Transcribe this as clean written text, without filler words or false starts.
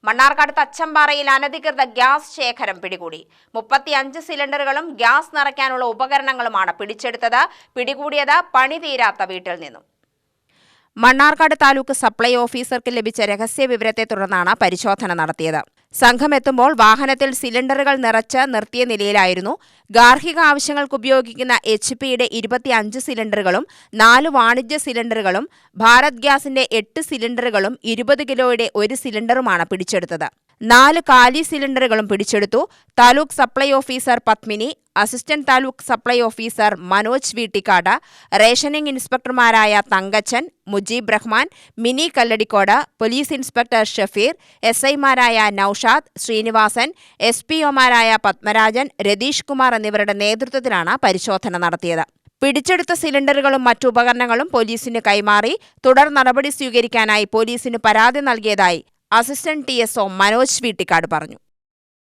മണ്ണാർക്കാട് തച്ചമ്പാറയിൽ അനധികൃത ഗ്യാസ് ശേഖരം പിടികൂടി. 35 സിലിണ്ടറുകളും ഗ്യാസ് നിറയ്ക്കാനുള്ള ഉപകരണങ്ങളുമാണ് പിടിച്ചെടുത്തത്. പിടികൂടിയത് പണിതീരാത്ത വീട്ടിൽ നിന്നും. മണ്ണാർക്കാട് താലൂക്ക് സപ്ലൈ ഓഫീസർക്ക് ലഭിച്ച രഹസ്യ വിവരത്തെ തുടർന്നാണ് പരിശോധന നടത്തിയത്. സംഘം എത്തുമ്പോൾ വാഹനത്തിൽ സിലിണ്ടറുകൾ നിറച്ച് നിർത്തിയ നിലയിലായിരുന്നു. ഗാർഹിക ആവശ്യങ്ങൾക്ക് ഉപയോഗിക്കുന്ന HP-യുടെ 25 സിലിണ്ടറുകളും 4 വാണിജ്യ സിലിണ്ടറുകളും ഭാരത് ഗ്യാസിന്റെ 8 സിലിണ്ടറുകളും 20 കിലോയുടെ 1 സിലിണ്ടറുമാണ് പിടിച്ചെടുത്തത്. 4 കാലി സിലിണ്ടറുകളും പിടിച്ചെടുത്തു. Taluk supply officer Padmini, assistant taluk supply officer Manoj Veettikkad, rationing ഇൻസ്പെക്ടർമാരായ തങ്കച്ചൻ, മുജീബ് റഹ്മാൻ, മിനി കല്ലടിക്കോട്, പോലീസ് ഇൻസ്പെക്ടർ ഷഫീർ, SI-മാരായ നൌഷാദ്, ശ്രീനിവാസൻ, SPO-മാരായ പത്മരാജൻ, രതീഷ് കുമാർ എന്നിവരുടെ നേതൃത്വത്തിലാണ് പരിശോധന നടത്തിയത്. പിടിച്ചെടുത്ത സിലിണ്ടറുകളും മറ്റു ഉപകരണങ്ങളും പോലീസിന് കൈമാറി. തുടർ നടപടി സ്വീകരിക്കാനായി പോലീസിന് പരാതി നൽകിയതായി അസിസ്റ്റന്റ് TSO മനോജ് വീട്ടിക്കാട് പറഞ്ഞു.